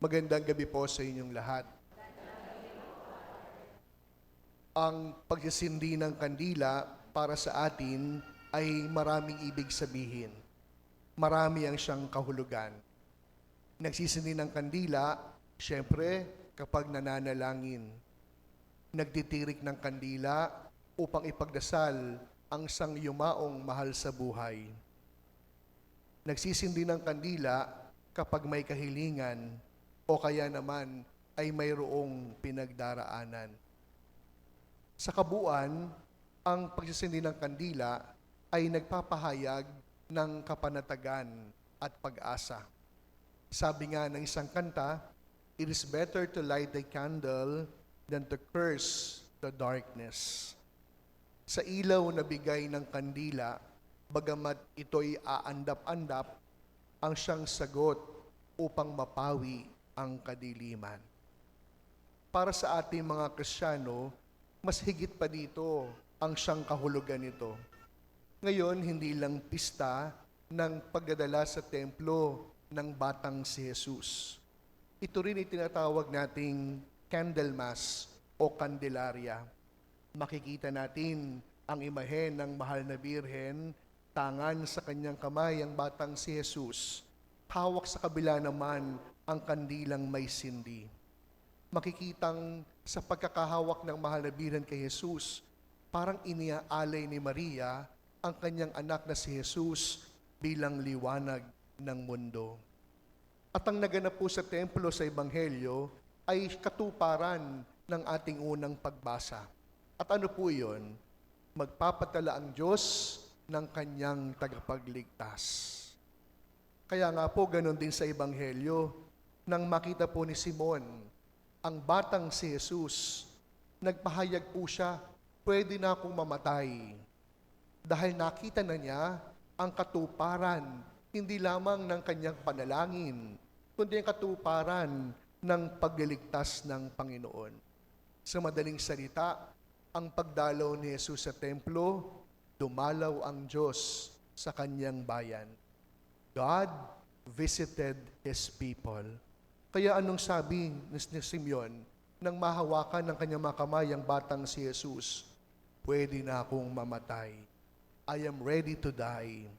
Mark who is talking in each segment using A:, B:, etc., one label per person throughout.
A: Magandang gabi po sa inyong lahat. Ang pagsisindi ng kandila para sa atin ay maraming ibig sabihin. Marami ang siyang kahulugan. Nagsisindi ng kandila, syempre, kapag nananalangin. Nagtitirik ng kandila upang ipagdasal ang sangyumaong mahal sa buhay. Nagsisindi ng kandila kapag may kahilingan o kaya naman ay mayroong pinagdaraanan. Sa kabuuan, ang pagsisindi ng kandila ay nagpapahayag ng kapanatagan at pag-asa. Sabi nga ng isang kanta, "It is better to light a candle than to curse the darkness." Sa ilaw na bigay ng kandila, bagamat ito'y aandap-andap, ang siyang sagot upang mapawi ang kadiliman. Para sa ating mga Kristiyano, mas higit pa dito ang siyang kahulugan nito. Ngayon, hindi lang pista ng pagdadala sa templo ng batang si Jesus. Ito rin itinatawag nating Candlemas o Candelaria. Makikita natin ang imahe ng mahal na birhen, tangan sa kanyang kamay ang batang si Jesus. Hawak sa kabila naman ang kandilang may sindi. Makikitang sa pagkakahawak ng mahal na birhen kay Jesus, parang iniaalay ni Maria ang kanyang anak na si Jesus bilang liwanag ng mundo. At ang naganap po sa templo sa Ebanghelyo ay katuparan ng ating unang pagbasa. At ano po iyon? Magpapatala ang Diyos ng kanyang tagapagligtas. Kaya nga po ganun din sa Ebanghelyo, nang makita po ni Simon ang batang si Jesus, nagpahayag po siya, pwede na akong mamatay. Dahil nakita na niya ang katuparan, hindi lamang ng kanyang panalangin, kundi ang katuparan ng pagliligtas ng Panginoon. Sa madaling salita, ang pagdalaw ni Jesus sa templo, dumalaw ang Diyos sa kanyang bayan. God visited His people. Kaya anong sabi ni Simeon nang mahawakan ng kanyang mga kamay ang batang si Jesus? Pwede na akong mamatay. I am ready to die.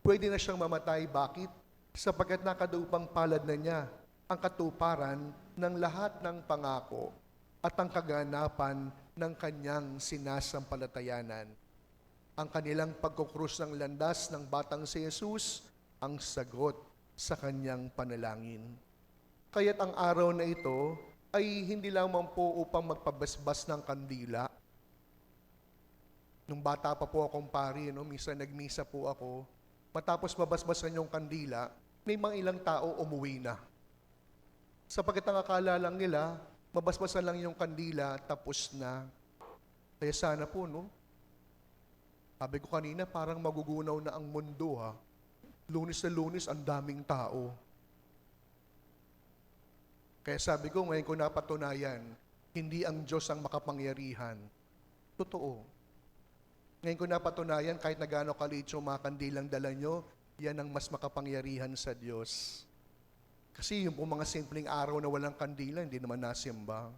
A: Pwede na siyang mamatay. Bakit? Sapagkat nakadaupang palad na niya ang katuparan ng lahat ng pangako at ang kaganapan ng kanyang sinasampalatayanan. Ang kanilang pagkukrus ng landas ng batang si Jesus, ang sagot sa kanyang panalangin. Kaya't ang araw na ito ay hindi lamang po upang magpabasbas ng kandila. Nung bata pa po akong pari, minsan nagmisa po ako, matapos mabasbasan yung kandila, may mga ilang tao umuwi na. Sapagkat ang akala lang nila, mabasbasan lang yung kandila, tapos na. Kaya sana po, sabi ko kanina, parang magugunaw na ang mundo, ha. Lunes na Lunes, ang daming tao. Kaya sabi ko, ngayon ko napatunayan, hindi ang Diyos ang makapangyarihan. Totoo. Ngayon ko napatunayan, kahit na gaano kaliit yung mga kandilang dala nyo, yan ang mas makapangyarihan sa Diyos. Kasi yung mga simpleng araw na walang kandila, hindi naman nasimba.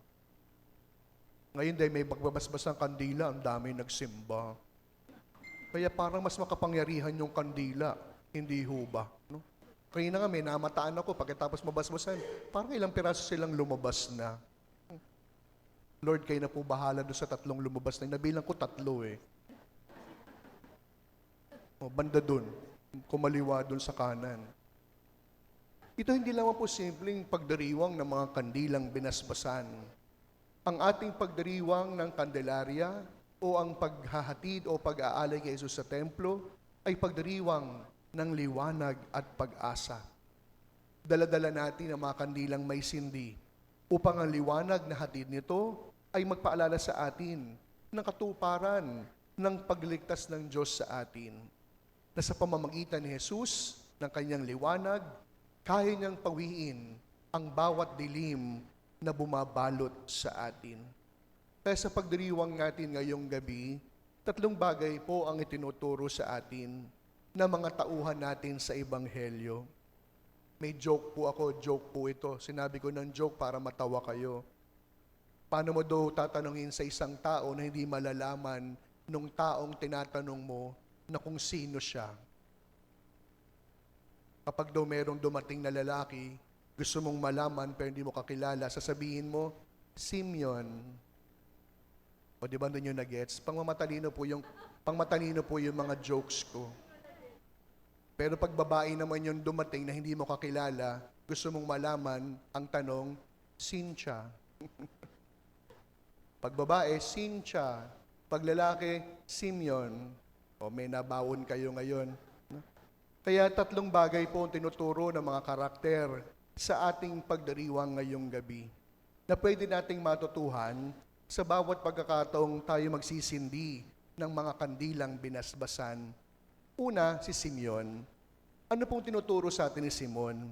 A: Ngayon dahil may magbabasbas ng kandila, ang dami nagsimba. Kaya parang mas makapangyarihan yung kandila, hindi ho ba? Kaya na nga, may namataan ako, pagkatapos mabasbasan, parang ilang piraso silang lumabas na. Lord, kayo na po bahala doon sa 3 lumabas na. Nabilang ko 3 eh. Banda doon, kumaliwa doon sa kanan. Ito hindi lamang po simpleng pagdiriwang ng mga kandilang binasbasan. Ang ating pagdiriwang ng Candelaria o ang paghahatid o pag-aalay kay Jesus sa templo ay pagdiriwang ng liwanag at pag-asa. Dala-dala natin ang mga kandilang may sindi upang ang liwanag na hatid nito ay magpaalala sa atin ng katuparan ng pagligtas ng Diyos sa atin. Na sa pamamagitan ni Jesus, ng kanyang liwanag, kaya niyang pawiin ang bawat dilim na bumabalot sa atin. Kaya sa pagdiriwang natin ngayong gabi, 3 bagay po ang itinuturo sa atin na mga tauhan natin sa Ebanghelyo. May joke po ako, joke po ito. Sinabi ko ng joke para matawa kayo. Paano mo daw tatanungin sa isang tao na hindi malalaman nung taong tinatanong mo na kung sino siya? Kapag daw merong dumating na lalaki, gusto mong malaman pero hindi mo kakilala, sasabihin mo, Simeon. O di ba doon yung nagets? Pangmatalino po yung mga jokes ko. Pero pag babae naman yung dumating na hindi mo kakilala, gusto mong malaman, ang tanong, Cynthia. Pag babae, Cynthia. Pag lalaki, Simeon. O may nabawon kayo ngayon. Kaya 3 bagay po ang tinuturo ng mga karakter sa ating pagdiriwang ngayong gabi na pwede nating matutuhan sa bawat pagkakataong tayo magsisindi ng mga kandilang binasbasan. Una, si Simeon. Ano pong tinuturo sa atin ni Simon?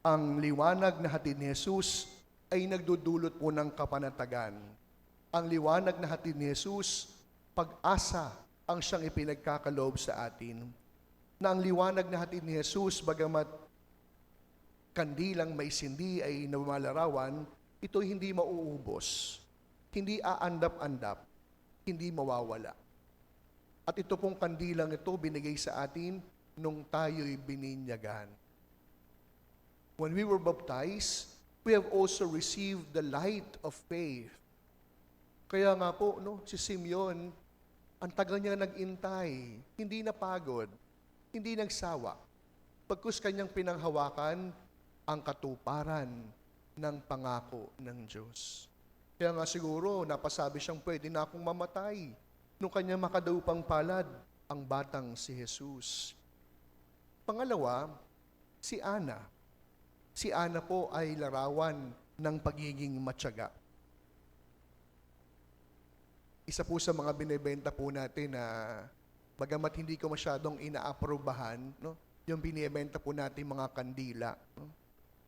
A: Ang liwanag na hatid ni Jesus ay nagdudulot po ng kapanatagan. Ang liwanag na hatid ni Jesus, pag-asa ang siyang ipinagkakaloob sa atin. Na ang liwanag na hatid ni Jesus, bagamat kandilang may sindi ay namalarawan, ito hindi mauubos, hindi aandap-andap, hindi mawawala. At ito pong kandilang ito binigay sa atin nung tayo'y bininyagan. When we were baptized, we have also received the light of faith. Kaya nga po, si Simeon, ang tagal niya nag-intay, hindi napagod, hindi nagsawa. Pagkus kanyang pinanghawakan ang katuparan ng pangako ng Diyos. Kaya nga siguro, napasabi siyang pwede na akong mamatay nung kanya makadaupang palad ang batang si Jesus. Pangalawa, si Ana. Si Ana po ay larawan ng pagiging matyaga. Isa po sa mga binibenta po natin na bagamat hindi ko masyadong inaaprobahan, yung binibenta po natin mga kandila,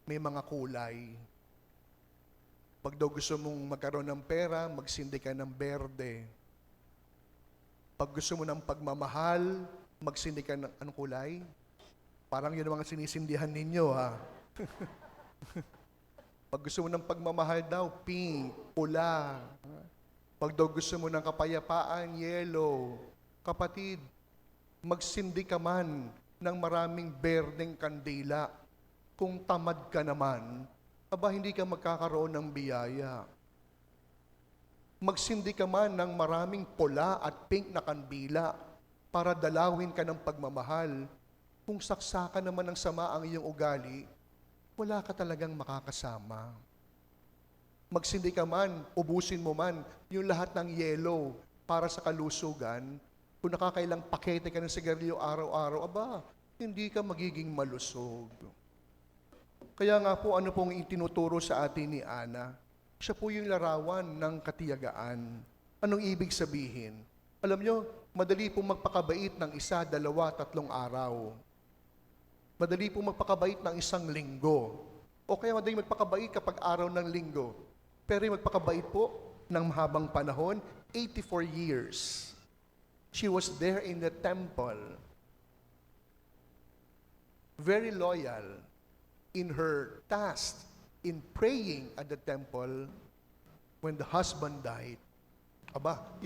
A: may mga kulay. Pag daw gusto mong magkaroon ng pera, magsindi ka ng berde. Pag gusto mo ng pagmamahal, magsindi ka ng anong kulay? Parang yun ang mga sinisindihan ninyo, ha? Pag gusto mo ng pagmamahal daw, pink, pula. Pag daw gusto mo ng kapayapaan, yellow. Kapatid, magsindi ka man ng maraming berdeng kandila. Kung tamad ka naman, hindi ka magkakaroon ng biyaya. Magsindi ka man ng maraming pula at pink na kandila para dalawin ka ng pagmamahal. Kung saksakan naman ng sama ang iyong ugali, wala ka talagang makakasama. Magsindi ka man, ubusin mo man yung lahat ng yellow para sa kalusugan. Kung nakakailang pakete ka ng sigarilyo araw-araw, hindi ka magiging malusog. Kaya nga po, ano pong itinuturo sa atin ni Ana? Siya po yung larawan ng katiyagaan. Anong ibig sabihin? Alam nyo, madali pong magpakabait ng 1, 2, 3 araw. Madali pong magpakabait ng 1 linggo. O kaya madali magpakabait kapag araw ng linggo. Pero yung magpakabait po ng mahabang panahon, 84 years. She was there in the temple. Very loyal in her task in praying at the temple when the husband died.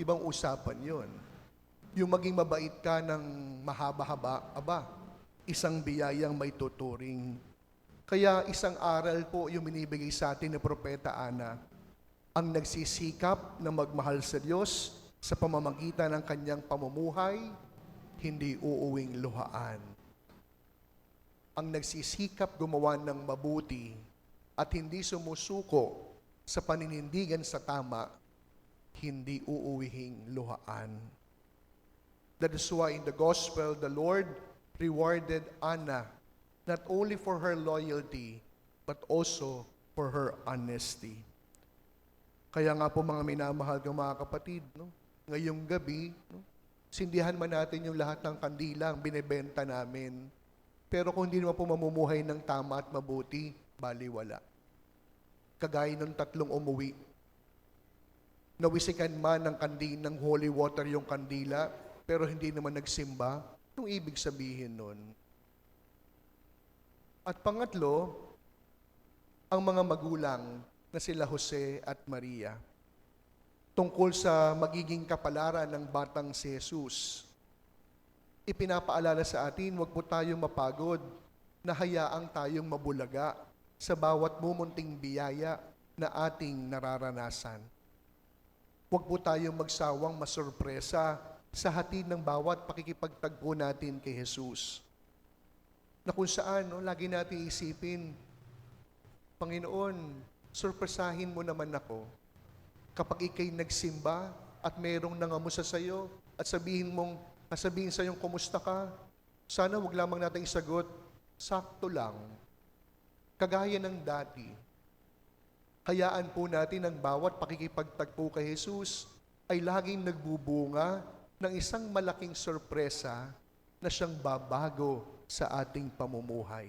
A: Ibang usapan yun. Yung maging mabait ka ng mahaba-haba, isang biyayang may tuturing. Kaya isang aral po yung binibigay sa atin ni Propeta Ana, ang nagsisikap na magmahal sa Diyos sa pamamagitan ng kanyang pamumuhay, hindi uuwing luhaan. Ang nagsisikap gumawa ng mabuti at hindi sumusuko sa paninindigan sa tama, hindi uuwihing luhaan. That is why in the gospel, the Lord rewarded Anna not only for her loyalty, but also for her honesty. Kaya nga po mga minamahal ng mga kapatid, ngayong gabi, sindihan man natin yung lahat ng kandila ang binibenta namin. Pero kung hindi naman po mamumuhay ng tama at mabuti, baliwala. Kagaya ng 3 umuwi. Nawisikan man ng holy water yung kandila, pero hindi naman nagsimba. Anong ibig sabihin nun? At pangatlo, ang mga magulang na sila Jose at Maria. Tungkol sa magiging kapalaran ng batang si Jesus, ipinapaalala sa atin, huwag po tayong mapagod na hayaang tayong mabulaga sa bawat mumunting biyaya na ating nararanasan. Huwag po tayong magsawang masurpresa sa hatid ng bawat pakikipagtagpo natin kay Jesus. Na kung saan, lagi natin isipin, Panginoon, surpresahin mo naman ako kapag ikay nagsimba at mayroong nangamusta sa iyo at sabihin sa iyong kumusta ka, sana wag lamang natin isagot, sakto lang, kagaya ng dati. Hayaan po natin ang bawat pakikipagtagpo kay Jesus ay laging nagbubunga ng isang malaking sorpresa na siyang babago sa ating pamumuhay.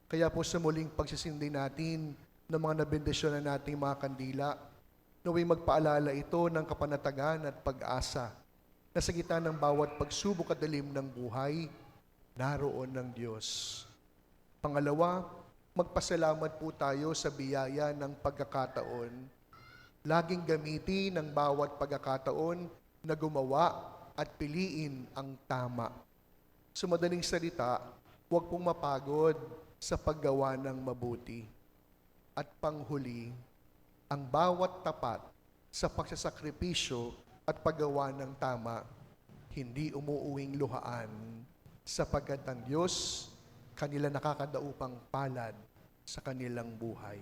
A: Kaya po sa muling pagsisindi natin ng mga nabendisyon na nating mga kandila, naway magpaalala ito ng kapanatagan at pag-asa na sa gitna ng bawat pagsubok at dilim ng buhay, naroon ng Diyos. Pangalawa, magpasalamat po tayo sa biyaya ng pagkakataon. Laging gamitin ang bawat pagkakataon na gumawa at piliin ang tama. Sa madaling salita, huwag pong mapagod sa paggawa ng mabuti. At panghuli, ang bawat tapat sa pagsasakripisyo at paggawa ng tama, hindi umuuwing luhaan, sapagkat ang Diyos, kanila nakakadaupang palad sa kanilang buhay.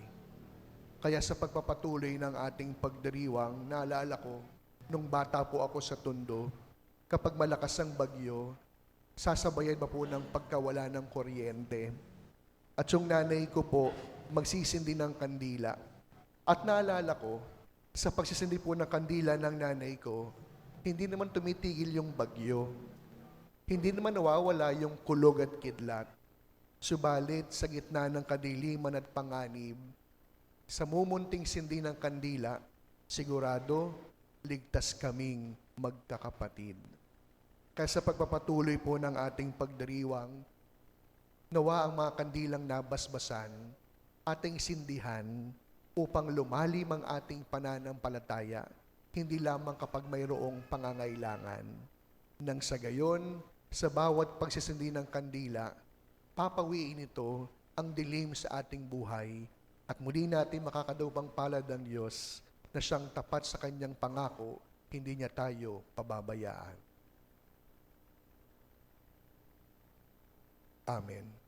A: Kaya sa pagpapatuloy ng ating pagdiriwang, naalala ko, nung bata po ako sa Tondo, kapag malakas ang bagyo, sasabayan pa po ng pagkawala ng kuryente. At yung nanay ko po, magsisindi ng kandila. At naalala ko, sa pagsisindi po ng kandila ng nanay ko, hindi naman tumitigil yung bagyo. Hindi naman nawawala yung kulog at kidlat. Subalit, sa gitna ng kadiliman at panganib, sa mumunting sindi ng kandila, sigurado, ligtas kaming magkakapatid. Kaya sa pagpapatuloy po ng ating pagdiriwang, nawa ang mga kandilang nabasbasan, ating sindihan, upang lumalim ang ating pananampalataya, hindi lamang kapag mayroong pangangailangan. Nang sa gayon, sa bawat pagsisindi ng kandila, papawiin ito ang dilim sa ating buhay at muli natin makakadaupang palad ng Diyos na siyang tapat sa kanyang pangako, hindi niya tayo pababayaan. Amen.